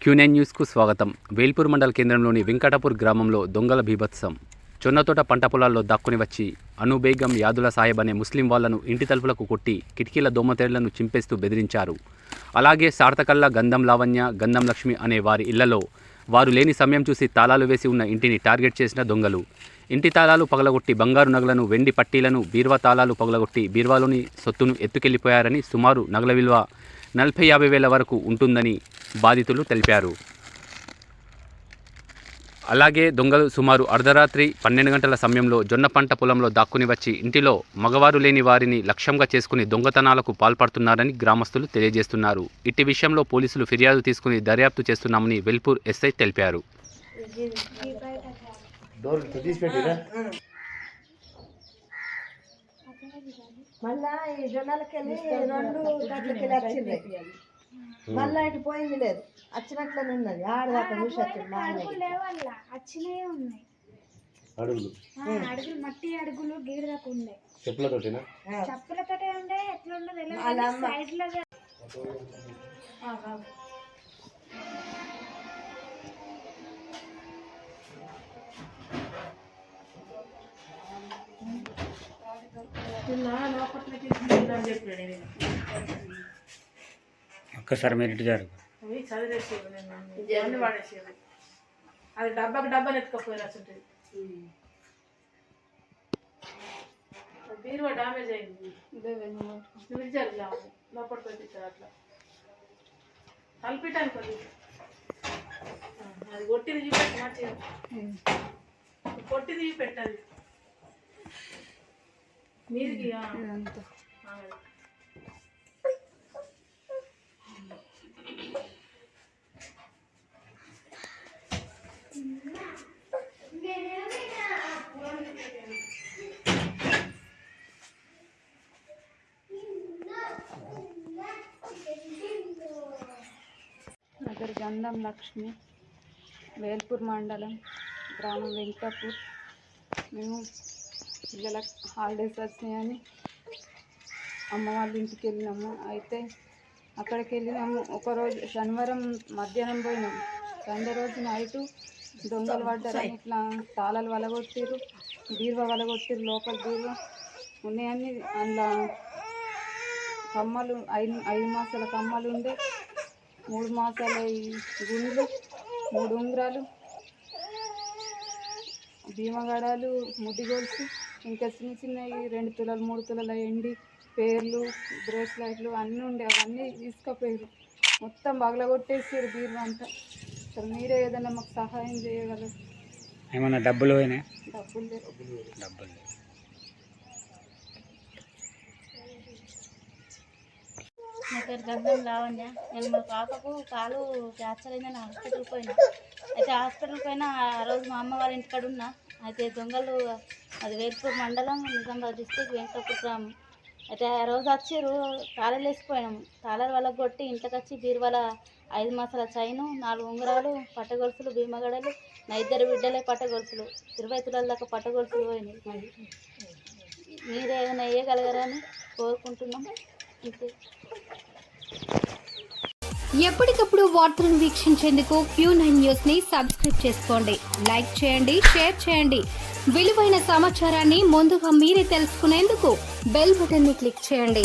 Q9 న్యూస్కు స్వాగతం. వేల్పూర్ మండల కేంద్రంలోని వెంకటాపూర్ గ్రామంలో దొంగల బీభత్సం. జొన్నతోట పంట పొలాల్లో దాక్కుని వచ్చి అనుబేగం యాదుల సాహెబ్ అనే ముస్లిం వాళ్లను ఇంటి తలుపులకు కొట్టి కిటికీల దోమతెరలను చింపేస్తూ బెదిరించారు. అలాగే సార్థకల్లా గంధం లావణ్య, గంధం లక్ష్మి అనే వారి ఇళ్లలో వారు లేని సమయం చూసి తాళాలు వేసి ఉన్న ఇంటిని టార్గెట్ చేసిన దొంగలు ఇంటి తాళాలు పగలగొట్టి బంగారు నగలను, వెండి పట్టీలను, బీర్వా తాళాలు పగలగొట్టి బీర్వాలోని సొత్తును ఎత్తుకెళ్లిపోయారని, సుమారు నగల విలువ 40-50 వేల వరకు ఉంటుందని బాధితులు తెలిపారు. అలాగే దొంగలు సుమారు అర్ధరాత్రి 12 గంటల సమయంలో జొన్న పంట పొలంలో దాక్కుని వచ్చి ఇంటిలో మగవారు లేని వారిని లక్ష్యంగా చేసుకుని దొంగతనాలకు పాల్పడుతున్నారని గ్రామస్తులు తెలియజేస్తున్నారు. ఇట్టి విషయంలో పోలీసులు ఫిర్యాదు తీసుకుని దర్యాప్తు చేస్తున్నామని వెల్పూర్ ఎస్ఐ తెలిపారు. మళ్ళా ఈ జొన్నలకెళ్ళి 2 గంటలకెళ్ళి వచ్చింది. మళ్ళా ఇటు పోయింది లేదు, వచ్చినట్లనే ఉన్నది. ఆడదాకా చూసి వచ్చింది. అడుగులు మట్టి అడుగులు గీడదాకా ఉండే చెప్పులతోటే ఉండే. ఎట్లుండదు సైడ్ లో ఒక్కసారి మీరు ఇటు జరుగు. అది డబ్బాకి ఎత్తుకపోయినా బీరువా డామేజ్ అయింది. నువ్వు జరుగు లోపలికి పెట్టించారు. అట్లా కలిపిటానికి అది కొట్టిది చూపెట్టి మంచిగా కొట్టిది పెట్టాలి మీదికి. నా పేరు గంధం లక్ష్మి, వేల్పూర్ మండలం, గ్రామం వెంకటాపూర్. మేము పిల్లలకు హాలిడేస్ వచ్చినాయని అమ్మ వాళ్ళ ఇంటికి వెళ్ళినాము. అయితే అక్కడికి వెళ్ళినాము. ఒకరోజు శనివారం మధ్యాహ్నం పోయినాము. సండే రోజు నైటు దొంగలు పడ్డారని ఇట్లా తాళాలు వలగొట్టిరు, బీరువా వలగొట్టిరు. లోపల బీరువా ఉన్నాయని అందులో కమ్మలు 5 మాసాల కమ్మలు ఉండే, 3 మాసాల గుండ్లు, 3 ఉంగరాలు, భీమగడాలు, ముడ్డి గొలుసు, ఇంకా చిన్న చిన్నవి 2 తులాలు 3 తులాల ఎండి పేర్లు, బ్రేస్లైట్లు అన్నీ ఉండే. అవన్నీ తీసుకుపోయారు. మొత్తం పగలగొట్టేసారు బీరువా అంతా. అసలు మీరే ఏదైనా మాకు సహాయం చేయగలరు. ఏమన్నా డబ్బులు పోయినాయి? డబ్బులు లేవు. నా పేరు గంధం లావణ్య. నేను మా పాపకు కాలు ఫ్రాక్చర్ అయిందని హాస్పిటల్కి పోయినా. అయితే హాస్పిటల్కి పోయినా ఆ రోజు మా అమ్మ వాళ్ళ ఇంటికాడ ఉన్నా. అయితే దొంగలు, అది వేల్పూర్ మండలం, నిజామాబాద్ డిస్టిక్, వెంకటాపూర్ గ్రామం. అయితే ఆ రోజు వచ్చారు, తాళాలు వేసిపోయినాము. తాళాలు వాళ్ళకి కొట్టి ఇంటికి వచ్చి బీరువాల 5 మాసాల చైను, 4 ఉంగరాలు, పట్టగొలుసులు, భీమగడలు, నా 2 బిడ్డలే పట్టగొలుసులు, 20 తులాల దాకా పట్టగొలుసులు పోయినాయి. మరి మీరు ఏదైనా వేయగలగరని కోరుకుంటున్నాం. అంతే. ఎప్పటికప్పుడు వార్తలను వీక్షించేందుకు Q9 న్యూస్ని సబ్స్క్రైబ్ చేసుకోండి. లైక్ చేయండి, షేర్ చేయండి. విలువైన సమాచారాన్ని ముందుగా మీరే తెలుసుకునేందుకు బెల్ బటన్ని క్లిక్ చేయండి.